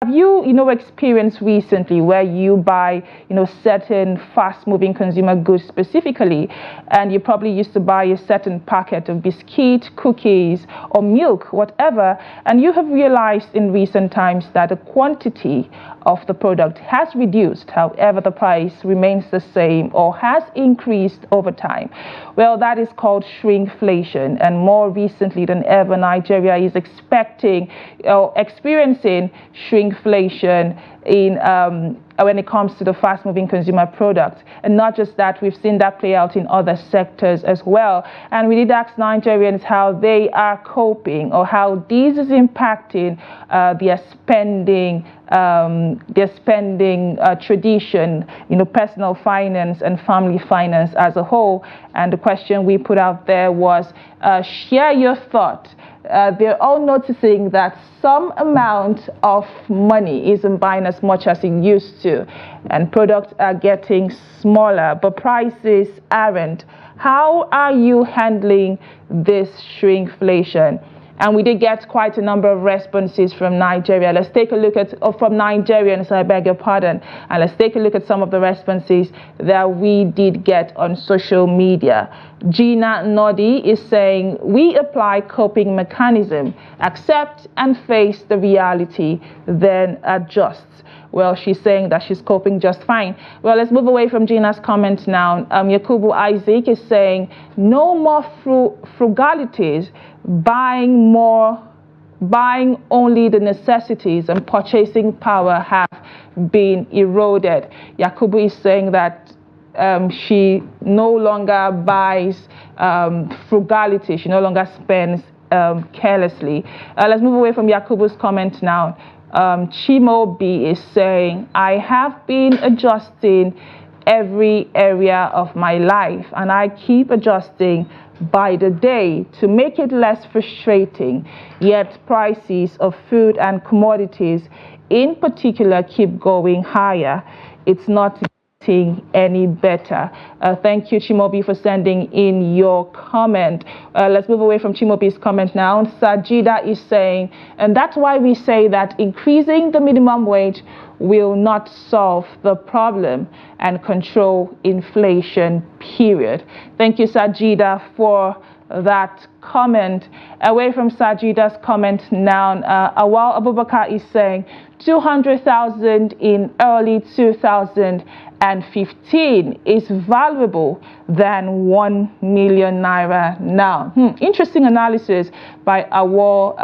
Have you experienced recently where you buy, certain fast-moving consumer goods specifically, and you probably used to buy a certain packet of biscuit, cookies, or milk, whatever, and you have realized in recent times that the quantity of the product has reduced, however, the price remains the same or has increased over time? Well, that is called shrinkflation, and more recently than ever, Nigeria is experiencing shrinkflation in when it comes to the fast-moving consumer products. And not just that, we've seen that play out in other sectors as well. And we did ask Nigerians how they are coping or how this is impacting their spending tradition, personal finance and family finance as a whole. And the question we put out there was, share your thought. They're all noticing that some amount of money isn't buying as much as it used to, and products are getting smaller, but prices aren't. How are you handling this shrinkflation? And we did get quite a number of responses from Nigeria. Let's take a look at, from Nigerians, I beg your pardon, and let's take a look at some of the responses that we did get on social media. Gina Nodi is saying, we apply coping mechanism, accept and face the reality, then adjust. Well, she's saying that she's coping just fine. Well, let's move away from Gina's comment now. Yakubu Isaac is saying, no more frugalities, buying only the necessities, and purchasing power have been eroded. Yakubu is saying that she no longer buys frugality, she no longer spends carelessly. Let's move away from Yakubu's comment now. Chimo B is saying, I have been adjusting every area of my life, and I keep adjusting by the day to make it less frustrating, yet prices of food and commodities in particular keep going higher. It's not getting any better. Thank you, Chimobi, for sending in your comment. Let's move away from Chimobi's comment now. Sajida is saying, and that's why we say that increasing the minimum wage will not solve the problem and control inflation, period. Thank you, Sajida, for that comment. Away from Sajida's comment now, Awal Abubakar is saying 200,000 in early 2015 is valuable than 1 million naira now. Interesting analysis by Awal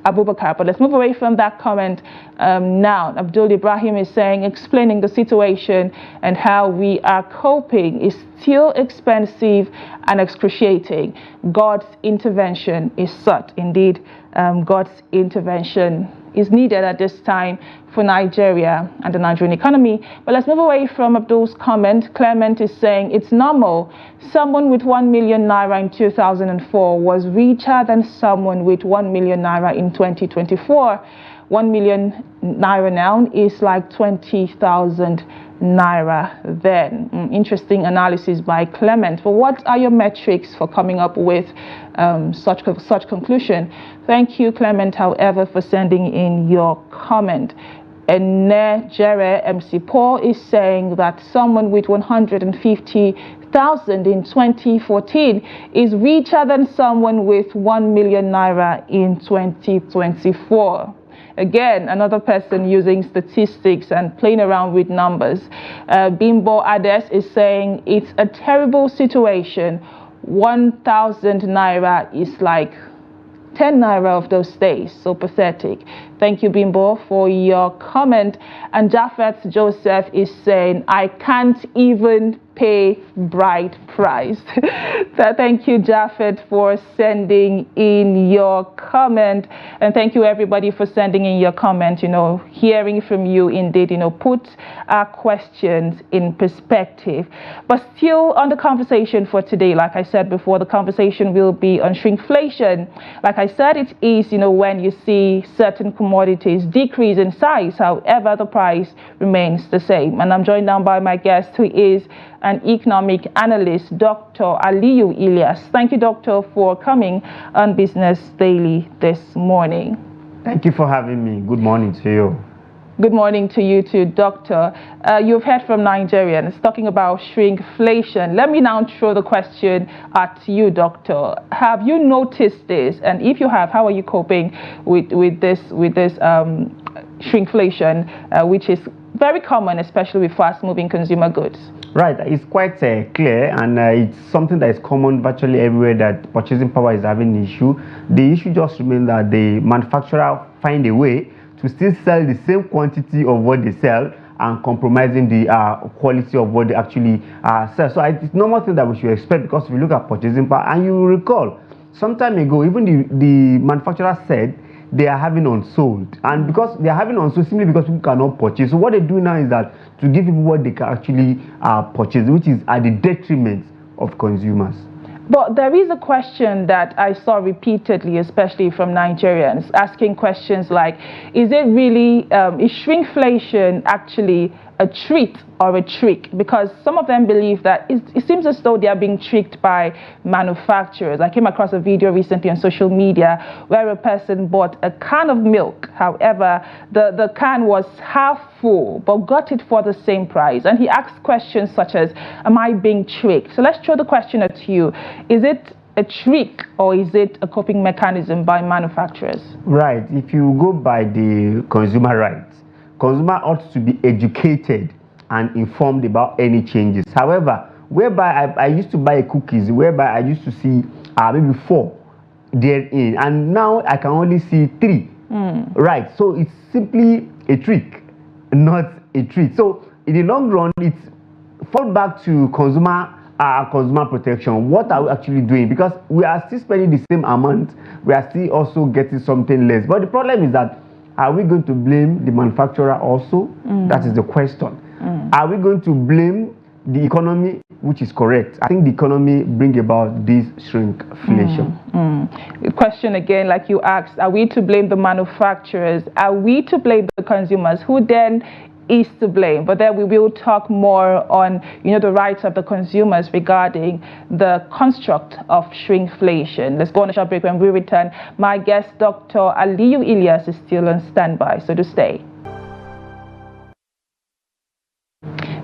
Abubakar. But let's move away from that comment now. Abdul Ibrahim is saying, explaining the situation and how we are coping is still expensive and excruciating. God's intervention is sought. Indeed, God's intervention is needed at this time for Nigeria and the Nigerian economy. But let's move away from Abdul's comment. Clement is saying it's normal. Someone with 1 million naira in 2004 was richer than someone with 1 million naira in 2024. 1 million naira now is like 20,000 naira then. Interesting analysis by Clement. But what are your metrics for coming up with such conclusion? Thank you, Clement, however, for sending in your comment. And Jere MC Paul is saying that someone with 150,000 in 2014 is richer than someone with 1 million naira in 2024. Again, another person using statistics and playing around with numbers. Bimbo Ades is saying it's a terrible situation. 1,000 naira is like 10 naira of those days. So pathetic. Thank you, Bimbo, for your comment. And Japheth Joseph is saying, I can't even pay bride price. So thank you, Japheth, for sending in your comment. And thank you, everybody, for sending in your comment. Hearing from you indeed, put our questions in perspective. But still on the conversation for today, like I said before, the conversation will be on shrinkflation. Like I said, it is, when you see certain commodities decrease in size, however, the price remains the same. And I'm joined now by my guest, who is an economic analyst, Dr. Aliyu Ilyas. Thank you, Doctor, for coming on Business Daily this morning. Thank you for having me. Good morning to you. Good morning to you too, Doctor. You've heard from Nigerians talking about shrinkflation. Let me now throw the question at you, Doctor. Have you noticed this? And if you have, how are you coping with this shrinkflation, which is very common, especially with fast-moving consumer goods? Right, it's quite clear, and it's something that is common virtually everywhere that purchasing power is having an issue. The issue just remains that the manufacturer find a way to still sell the same quantity of what they sell and compromising the quality of what they actually sell. So it's a normal thing that we should expect, because if you look at purchasing power, and you recall, some time ago, even the manufacturer said they are having unsold, and because they are having unsold simply because people cannot purchase. So what they do now is that to give people what they can actually purchase, which is at the detriment of consumers. But there is a question that I saw repeatedly, especially from Nigerians, asking questions like, is it really, is shrinkflation actually a treat or a trick? Because some of them believe that it seems as though they are being tricked by manufacturers. I came across a video recently on social media where a person bought a can of milk. However, the can was half full, but got it for the same price. And he asked questions such as, am I being tricked? So let's throw the question at you. Is it a trick or is it a coping mechanism by manufacturers? Right. If you go by the consumer rights, consumer ought to be educated and informed about any changes. However, whereby I used to buy cookies, whereby I used to see maybe 4 therein, and now I can only see 3. Right. So it's simply a trick, not a treat. So in the long run, it's fall back to consumer protection. What are we actually doing? Because we are still spending the same amount, we are still also getting something less. But the problem is that, are we going to blame the manufacturer also? That is the question. Are we going to blame the economy, which is correct? I think the economy bring about this shrinkflation. The question again, like you asked, are we to blame the manufacturers? Are we to blame the consumers? Who then is to blame? But then we will talk more on, the rights of the consumers regarding the construct of shrinkflation. Let's go on a short break. When we return, my guest, Dr. Aliyu Ilyas, is still on standby, so to stay.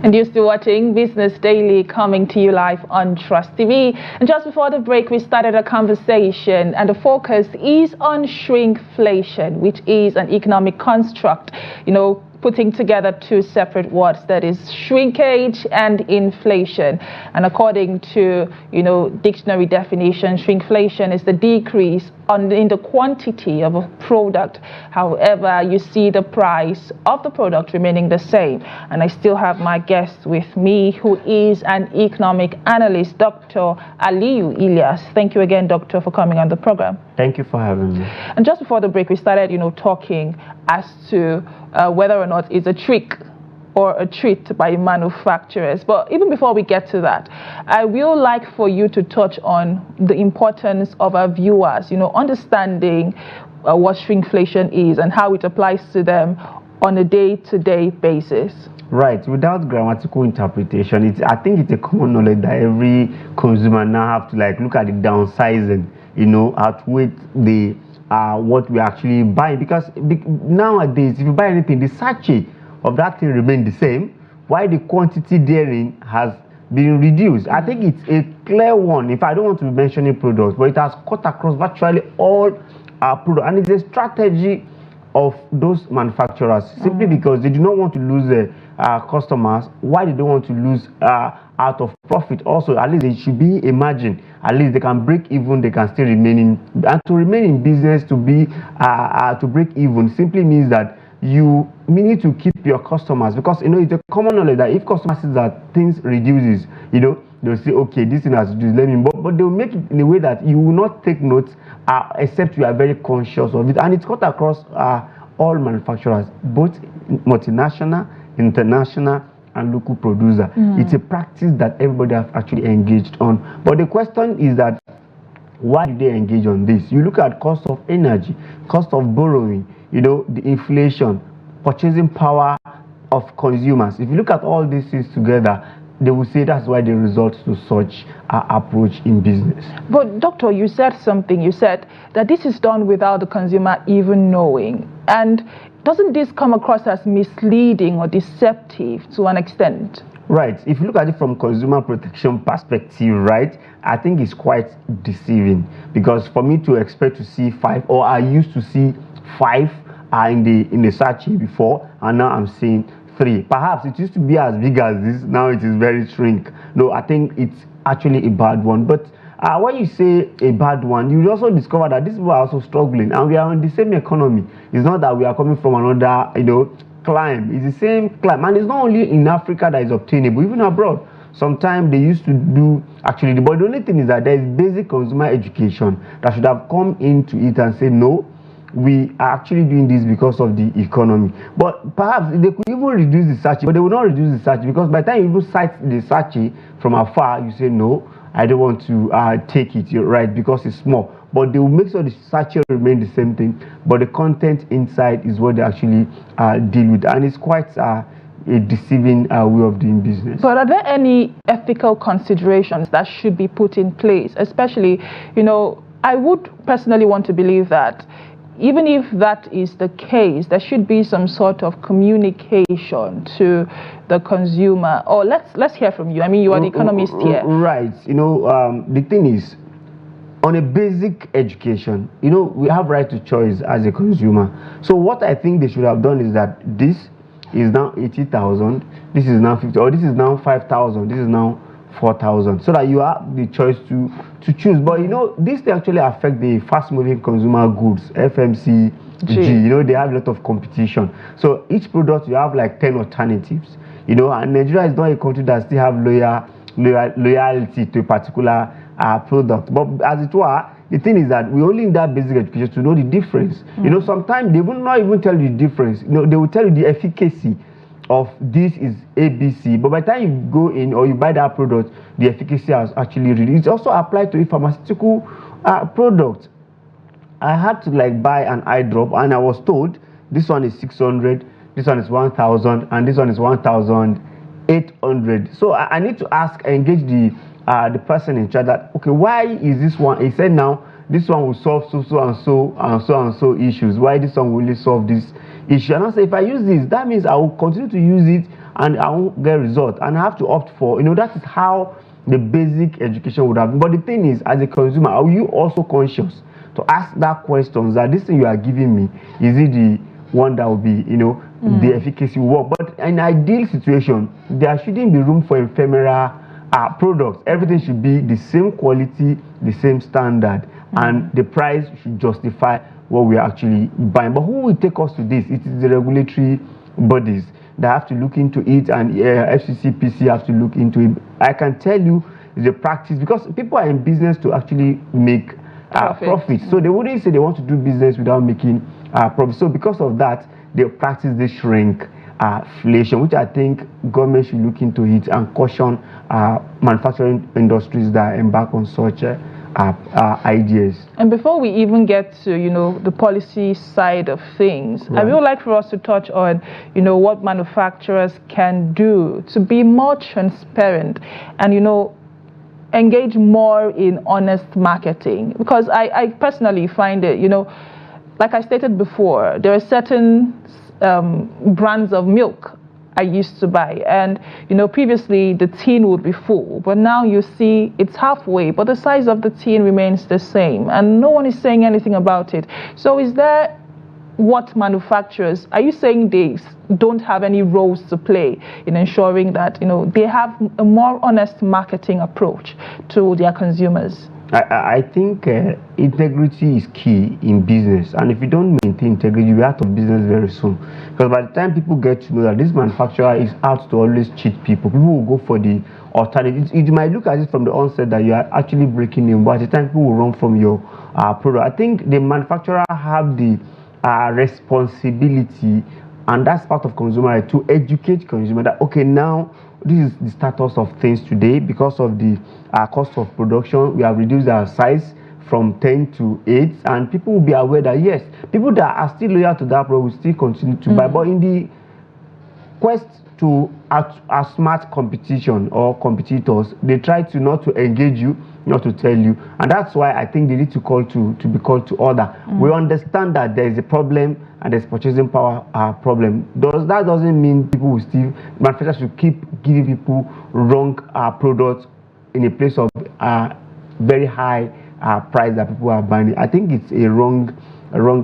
And you're still watching Business Daily, coming to you live on Trust TV. And just before the break, we started a conversation, and the focus is on shrinkflation, which is an economic construct, putting together 2 separate words, that is shrinkage and inflation. And according to, dictionary definition, shrinkflation is the decrease in the quantity of a product. However, you see the price of the product remaining the same. And I still have my guest with me, who is an economic analyst, Dr. Aliyu Ilyas. Thank you again, Doctor, for coming on the program. Thank you for having me. And just before the break, we started, talking as to whether or not it's a trick or a treat by manufacturers. But even before we get to that, I will like for you to touch on the importance of our viewers, understanding what shrinkflation is and how it applies to them on a day-to-day basis. Right. Without grammatical interpretation, I think it's a common knowledge that every consumer now have to look at the downsizing, outweigh the what we actually buy, because nowadays if you buy anything, the sachet of that thing remains the same, while the quantity therein has been reduced. I think it's a clear one. If I don't want to be mentioning products, but it has cut across virtually all products, and it's a strategy of those manufacturers, simply because they do not want to lose customers. Why they don't want to lose out of profit? Also, at least they should be a margin. At least they can break even. They can still remain in, and to remain in business, to be to break even simply means that you need to keep your customers, because it's a common knowledge that if customers see that things reduces, they'll say, okay, this thing has reduced, let me, but they'll make it in a way that you will not take notes except you are very conscious of it. And it's cut across all manufacturers, both multinational, international, and local producer. It's a practice that everybody has actually engaged on. But the question is that, why do they engage on this? You look at cost of energy, cost of borrowing, the inflation, purchasing power of consumers. If you look at all these things together, they will say that's why they resort to such approach in business. But Doctor, you said something. You said that this is done without the consumer even knowing. And doesn't this come across as misleading or deceptive to an extent? Right. If you look at it from consumer protection perspective, right, I think it's quite deceiving, because for me to expect to see 5, or I used to see 5 in the sachet before, and now I'm seeing 3. Perhaps it used to be as big as this, now it is very shrink. No, I think it's actually a bad one. But when you say a bad one, you also discover that these people are also struggling, and we are in the same economy. It's not that we are coming from another, climb. It's the same climb, and it's not only in Africa that is obtainable, even abroad. Sometimes they used to do actually, but the only thing is that there is basic consumer education that should have come into it and say, no, we are actually doing this because of the economy. But perhaps they could even reduce the sachet, but they will not reduce the sachet, because by the time you even sight the sachet from afar, you say, no, I don't want to take it, you're right, because it's small. But they will make sure the sachet remain the same thing, but the content inside is what they actually deal with, and it's quite a deceiving way of doing business. But are there any ethical considerations that should be put in place? Especially, I would personally want to believe that even if that is the case, there should be some sort of communication to the consumer. Or let's hear from you. I mean, you are the economist here. Right. The thing is, on a basic education, we have right to choice as a consumer. So what I think they should have done is that this is now 80,000, this is now 50, or this is now 5,000, this is now 4,000, so that you have the choice to choose. But this they actually affect the fast-moving consumer goods, FMCG. They have a lot of competition. So each product you have like 10 alternatives. And Nigeria is not a country that still have loyalty to a particular product. But as it were, the thing is that we only need that basic education to know the difference. Sometimes they will not even tell you the difference. They will tell you the efficacy of this is ABC, but by the time you go in or you buy that product, the efficacy has actually reduced. It's also applied to a pharmaceutical product. I had to buy an eye drop, and I was told this one is 600, this one is 1,000, and this one is 1,800. So I need to engage the person in charge that, okay, why is this one? He said now this one will solve so issues. Why this one will only solve this issue? And I say, if I use this, that means I will continue to use it and I won't get result, and I have to opt for. That is how the basic education would have been. But the thing is, as a consumer, are you also conscious to ask that question, that this thing you are giving me, is it the one that will be, the efficacy will work? But in an ideal situation, there shouldn't be room for ephemeral products. Everything should be the same quality, the same standard, and the price should justify what we are actually buying. But who will take us to this? It is the regulatory bodies that have to look into it, and FCC, PC have to look into it. I can tell you the practice, because people are in business to actually make profit. So they wouldn't say they want to do business without making profit. So because of that, they practice the shrinkflation, which I think government should look into it and caution manufacturing industries that embark on such ideas. And before we even get to the policy side of things, right, I would like for us to touch on what manufacturers can do to be more transparent and engage more in honest marketing. Because I personally find it, like I stated before, there are certain brands of milk I used to buy, and previously the tin would be full, but now you see it's halfway, but the size of the tin remains the same, and no one is saying anything about it. So is there what manufacturers, are you saying they don't have any roles to play in ensuring that they have a more honest marketing approach to their consumers? I think integrity is key in business, and if you don't maintain integrity, you'll be out of business very soon. Because by the time people get to know that this manufacturer is out to always cheat people will go for the alternative. You might look at it from the onset that you are actually breaking in, but at the time people will run from your product. I think the manufacturer have the responsibility, and that's part of consumer right, to educate consumer that, okay, now this is the status of things today. Because of the cost of production, we have reduced our size from 10 to 8, and people will be aware that yes, people that are still loyal to that product will still continue to buy. But in the quest to outsmart competition or competitors, they try to not to engage you, not to tell you, and that's why I think they need to be called to order. We understand that there is a problem and there's purchasing power problem. That doesn't mean people will still, manufacturers should keep giving people wrong products in a place of very high price that people are buying. I think it's a wrong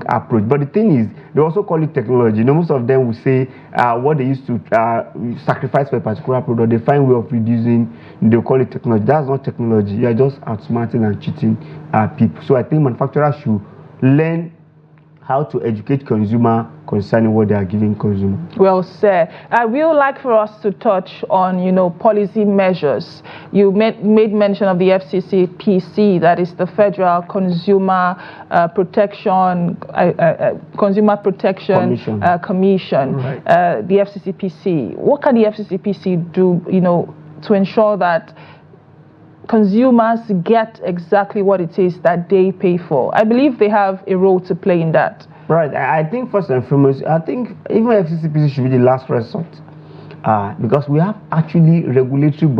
approach. But the thing is, they also call it technology. Most of them will say what they used to sacrifice for a particular product, they find way of reducing, they'll call it technology. That's not technology. You're just outsmarting and cheating people. So I think manufacturers should learn how to educate consumer concerning what they are giving consumer. Well said. I would like for us to touch on, policy measures. You made mention of the FCCPC, that is the Federal Consumer Protection Commission. Right. The FCCPC. What can the FCCPC do, to ensure that consumers get exactly what it is that they pay for? I believe they have a role to play in that. Right. I think first and foremost, I think even FCCPC should be the last resort, because we have actually regulatory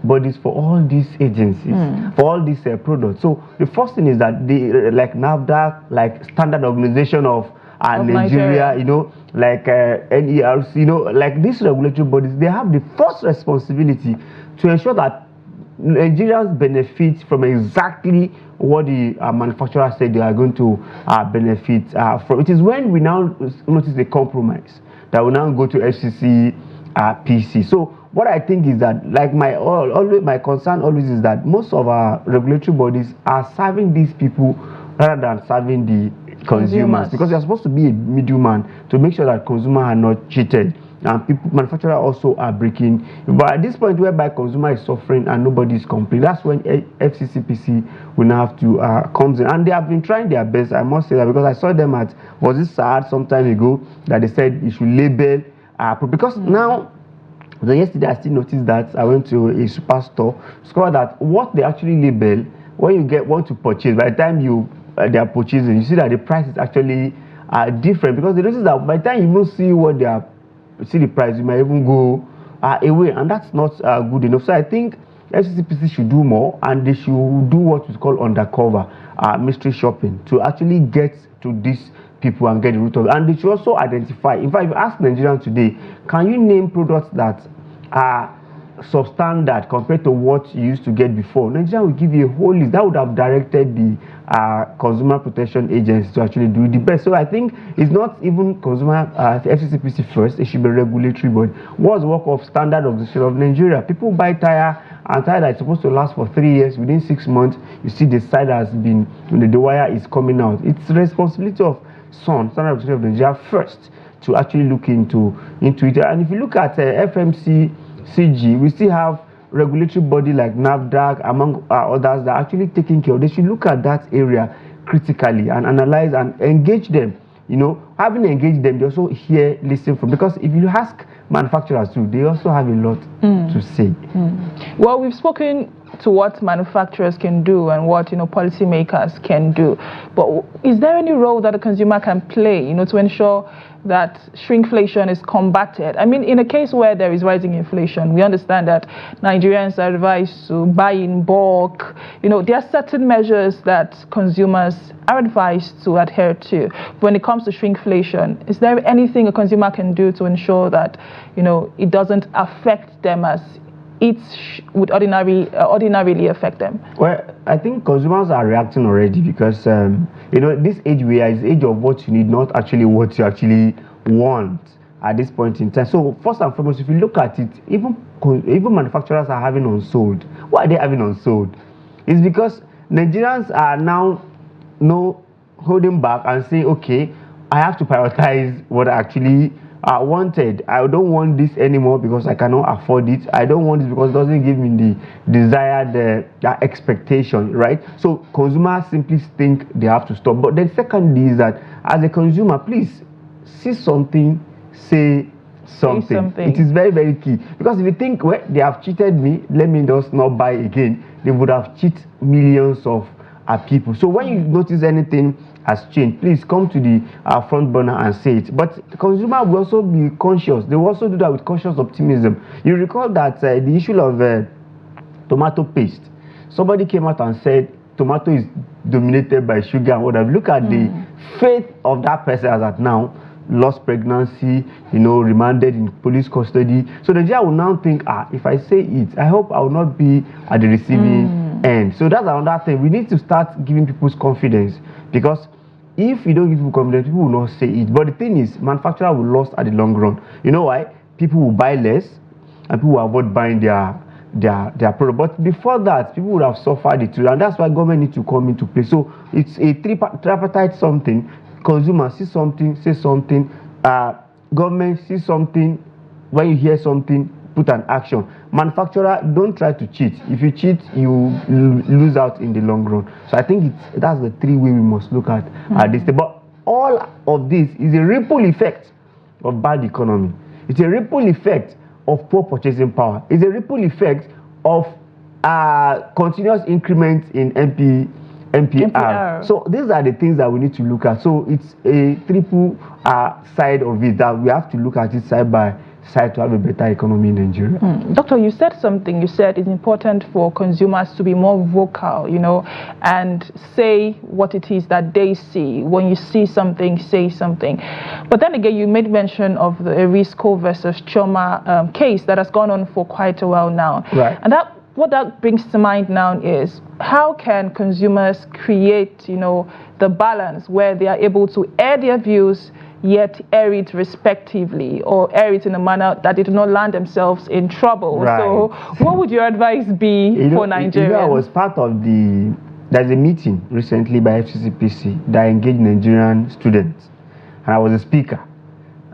bodies for all these agencies, for all these products. So the first thing is that they, like NAFDAC, like Standard Organization of Nigeria, like NERC, like these regulatory bodies, they have the first responsibility to ensure that Nigerians benefit from exactly what the manufacturer said they are going to benefit from. It is when we now notice the compromise that we now go to FCC PC. So what I think is that, like my concern always is that most of our regulatory bodies are serving these people rather than serving the consumers, because they are supposed to be a middleman to make sure that consumers are not cheated. And manufacturers also are breaking. But at this point whereby consumer is suffering and nobody is complaining, that's when FCCPC will now have to come in. And they have been trying their best, I must say that, because I saw them at, was it SAD some time ago, that they said you should label, because now, yesterday I still noticed that I went to a superstore, discovered that what they actually label, when you want to purchase, by the time they are purchasing, you see that the price is actually different, because they notice that by the time you even see the price, you might even go away, and that's not good enough. So I think FCCPC should do more, and they should do what is called undercover mystery shopping to actually get to these people and get the root of it. And they should also identify, in fact, if you ask Nigerians today, can you name products that are substandard compared to what you used to get before, Nigeria will give you a whole list. That would have directed the Consumer Protection Agency to actually do the best. So I think it's not even consumer FCCPC first, it should be regulatory body. What's the work of Standard Organization of Nigeria? People buy tire, and tire that is supposed to last for 3 years, within 6 months, you see the side has been, the wire is coming out. It's the responsibility of Standard Organization of Nigeria first to actually look into it. And if you look at FMCG, we still have regulatory body like NAFDAC, among others, that are actually taking care of. They should look at that area critically and analyze and engage them. Having engaged them, they also listen from, because if you ask manufacturers too, they also have a lot to say. Well, we've spoken to what manufacturers can do and what policymakers can do, but is there any role that a consumer can play to ensure that shrinkflation is combated? I mean, in a case where there is rising inflation, we understand that Nigerians are advised to buy in bulk. There are certain measures that consumers are advised to adhere to. When it comes to shrinkflation, is there anything a consumer can do to ensure that it doesn't affect them as it would ordinarily affect them? Well, I think consumers are reacting already, because this age we are is the age of what you need, not actually what you actually want at this point in time. So first and foremost, if you look at it, even manufacturers are having unsold. Why are they having unsold? It's because Nigerians are now holding back and saying, okay, I have to prioritize what I actually wanted. I don't want this anymore because I cannot afford it. I don't want this because it doesn't give me the desired expectation, right? So consumers simply think they have to stop. But then secondly is that as a consumer, please see something, say something. It is very, very key, because if you think, well, they have cheated me, let me just not buy again, they would have cheated millions of people. So when you notice anything has changed, please come to the front burner and say it. But consumer will also be conscious. They will also do that with cautious optimism. You recall that the issue of tomato paste. Somebody came out and said tomato is dominated by sugar and whatever. Look at the faith of that person as at now. Lost pregnancy, remanded in police custody. So the judge will now think, if I say it, I hope I will not be at the receiving end. So that's another thing. We need to start giving people confidence, because if you don't give people confidence, people will not say it. But the thing is, manufacturer will lose at the long run. You know why? People will buy less and people will avoid buying their product. But before that, people would have suffered it too, and that's why government needs to come into play. So it's a tripartite something. Consumer see something, say something. Government see something. When you hear something, put an action. Manufacturer, don't try to cheat. If you cheat, you lose out in the long run. So I think that's the three way we must look at this. But all of this is a ripple effect of bad economy. It's a ripple effect of poor purchasing power. It's a ripple effect of continuous increments in MPR. So these are the things that we need to look at. So it's a triple side of it that we have to look at it side by side to have a better economy in Nigeria. Doctor, you said something. You said it's important for consumers to be more vocal, and say what it is that they see. When you see something, say something. But then again, you made mention of the Risco versus Choma case that has gone on for quite a while now. Right. And what that brings to mind now is, how can consumers create, the balance where they are able to air their views, yet air it respectively, or air it in a manner that they do not land themselves in trouble. Right. So what would your advice be for Nigerians? I was part of there's a meeting recently by FCCPC that engaged Nigerian students, and I was a speaker.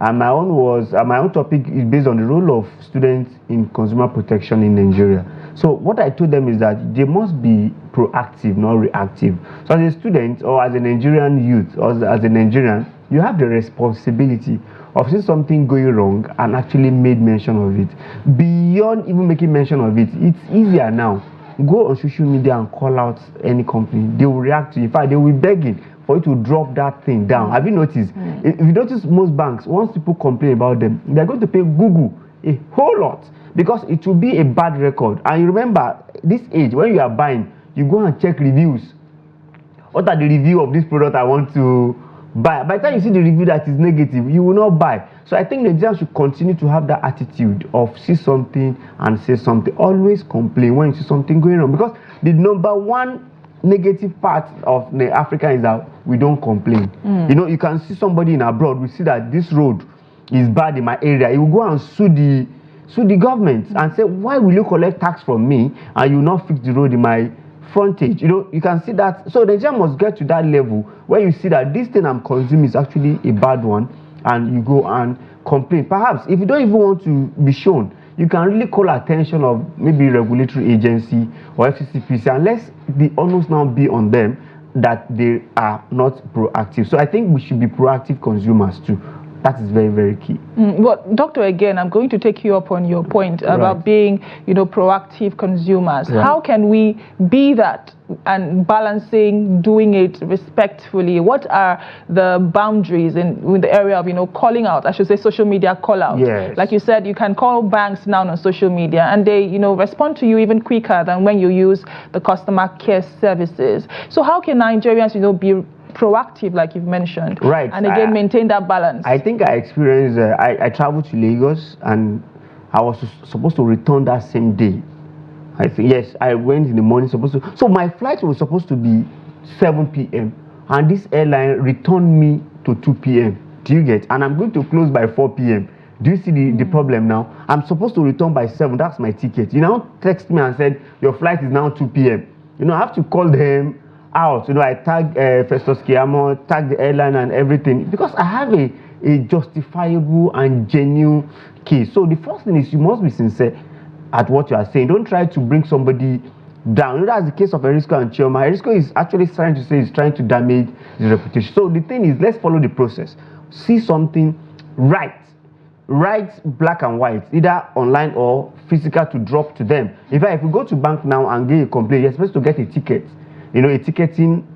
And my own topic is based on the role of students in consumer protection in Nigeria. So what I told them is that they must be proactive, not reactive. So as a student, or as a Nigerian youth, or as a Nigerian, you have the responsibility of seeing something going wrong and actually made mention of it. Beyond even making mention of it, it's easier now. Go on social media and call out any company. They will react to you. In fact, they will be begging for you to drop that thing down. Have you noticed? If you notice, most banks, once people complain about them, they're going to pay Google a whole lot, because it will be a bad record. And you remember, this age, when you are buying, you go and check reviews. What are the review of this product I want to buy? By the time you see the review that is negative, you will not buy. So I think Nigerians should continue to have that attitude of see something and say something. Always complain when you see something going wrong, because the number one negative part of the Africa is that we don't complain. You can see somebody in abroad, we see that this road is bad in my area. You will go and sue the government and say, why will you collect tax from me and you will not fix the road in my frontage? You can see that. So Nigeria must get to that level where you see that this thing I'm consuming is actually a bad one, and you go and complain. Perhaps if you don't even want to be shown, you can really call attention of maybe regulatory agency or FCCPC, and let the onus now be on them that they are not proactive. So I think we should be proactive consumers too. That is very, very key. But Doctor, again, I'm going to take you up on your point about being, proactive consumers. Right. How can we be that and balancing doing it respectfully? What are the boundaries in the area of, calling out? I should say social media call out. Yes. Like you said, you can call banks now on social media, and they, respond to you even quicker than when you use the customer care services. So how can Nigerians, be proactive, like you've mentioned, right, and again maintain that balance? I think I experienced, I traveled to Lagos, and I was supposed to return that same day. I think, yes, I went in the morning, so my flight was supposed to be 7 p.m. and this airline returned me to 2 p.m. Do you get? And I'm going to close by 4 p.m. Do you see the problem now? I'm supposed to return by 7, that's my ticket. You now text me and said, your flight is now 2 p.m. I have to call them out. I tag Festus Keyamo, tag the airline and everything, because I have a justifiable and genuine case. So the first thing is, you must be sincere at what you are saying. Don't try to bring somebody down. That's the case of Erisco and Chioma. Erisco is actually trying to say he's trying to damage the reputation. So the thing is, let's follow the process. See something, write black and white, either online or physical, to drop to them. In fact, if you go to bank now and get a complaint, you're supposed to get a ticket. A ticketing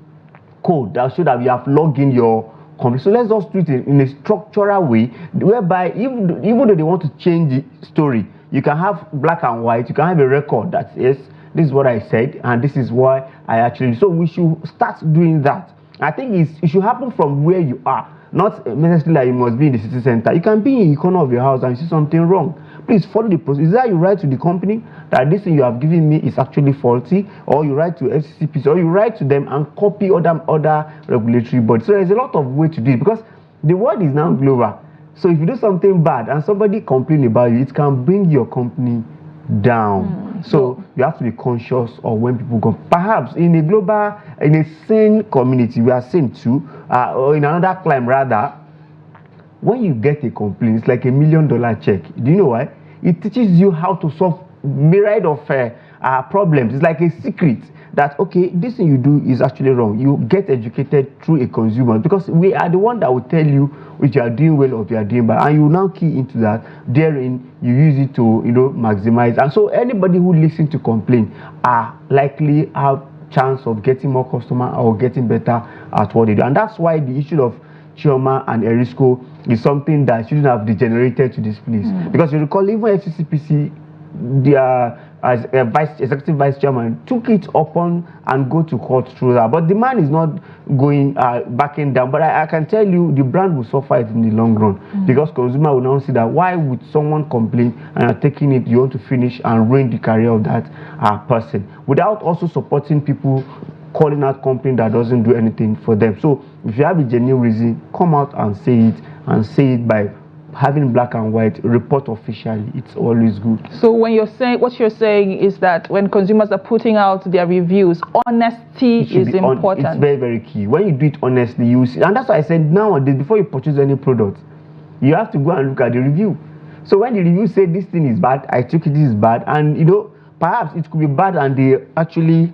code that show that you have logged in your company. So let's just do it in a structural way, whereby even though they want to change the story, you can have black and white. You can have a record that yes, this is what I said, and this is why I actually. So we should start doing that. I think it should happen from where you are, not necessarily that you must be in the city center. You can be in the corner of your house and see something wrong. Please follow the process. Is that you write to the company that this thing you have given me is actually faulty, or you write to FCCPC, or you write to them and copy other regulatory bodies. So there's a lot of way to do it because the world is now global. So if you do something bad and somebody complain about you, it can bring your company down. So you have to be conscious of when people go. Perhaps in a sane community, we are sane too, or in another climb rather. When you get a complaint, it's like $1 million check. Do you know why? It teaches you how to solve myriad of problems. It's like a secret that, okay, this thing you do is actually wrong. You get educated through a consumer because we are the one that will tell you if you are doing well or if you are doing bad. And you now key into that. Therein, you use it to, maximize. And so anybody who listens to complain are likely have chance of getting more customer or getting better at what they do. And that's why the issue of Chioma and Erisco is something that shouldn't have degenerated to this place. Because you recall, even FCCPC, their as a executive vice chairman, took it upon and go to court through that. But the man is not going backing down. But I can tell you, the brand will suffer it in the long run because consumer will now see that why would someone complain and you're taking it, you want to finish and ruin the career of that person without also supporting people calling out company that doesn't do anything for them. So if you have a genuine reason, come out and say it by having black and white, report officially. It's always good. So when you're saying, what you're saying is that when consumers are putting out their reviews, honesty is important. It's very, very key. When you do it honestly, you see, and that's why I said nowadays, before you purchase any product, you have to go and look at the review. So when the review say this thing is bad, I took it, this is bad, and perhaps it could be bad and they actually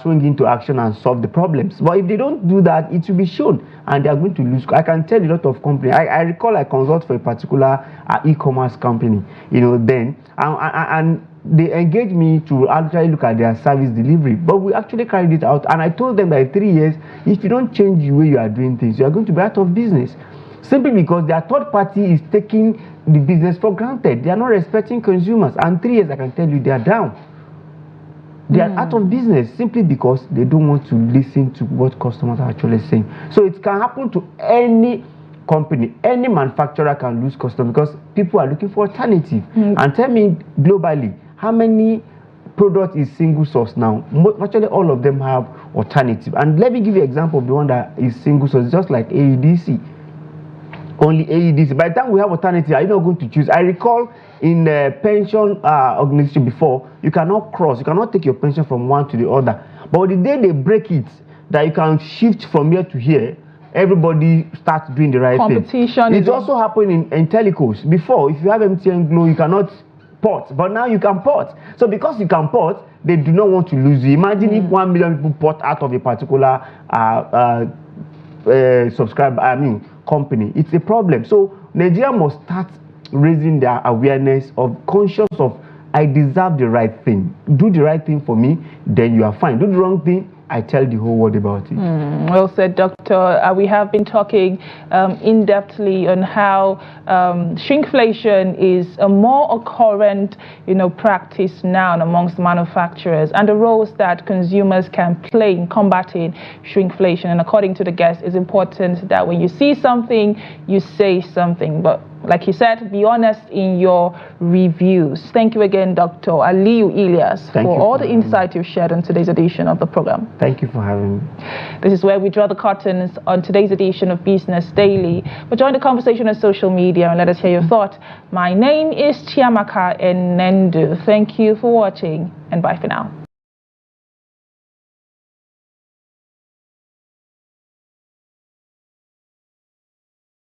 swing into action and solve the problems. But if they don't do that, it will be shown and they are going to lose. I can tell a lot of companies. I recall I consult for a particular e-commerce company, then, and they engaged me to actually look at their service delivery. But we actually carried it out, and I told them that in 3 years, if you don't change the way you are doing things, you are going to be out of business. Simply because their third party is taking the business for granted. They are not respecting consumers. And 3 years, I can tell you, they are down. They are out of business simply because they don't want to listen to what customers are actually saying. So it can happen to any company. Any manufacturer can lose customers because people are looking for alternative. And tell me globally, how many products is single source now? Actually, all of them have alternative. And let me give you an example of the one that is single source, just like AEDC. Only AEDC. By the time we have alternative, are you not going to choose? I recall in pension organization before, you cannot take your pension from one to the other. But the day they break it, that you can shift from here to here, everybody starts doing the right Competition thing. It's also happening in telecos. Before, if you have MTN Glo, you cannot port, but now you can port. So because you can port, they do not want to lose you. Imagine if 1 million people port out of a particular company. It's a problem. So Nigeria must start raising their awareness of conscious of I deserve the right thing. Do the right thing for me, then you are fine. Do the wrong thing, I tell the whole world about it. Well said, Doctor. We have been talking in-depthly on how shrinkflation is a more current, practice now amongst manufacturers and the roles that consumers can play in combating shrinkflation. And according to the guest, it's important that when you see something, you say something. But like you said, be honest in your reviews. Thank you again, Dr. Aliyu Ilyas, for all the insight you've shared on today's edition of the program. Thank you for having me. This is where we draw the curtains on today's edition of Business Daily. But join the conversation on social media and let us hear your thoughts. My name is Chiamaka Enendu. Thank you for watching and bye for now.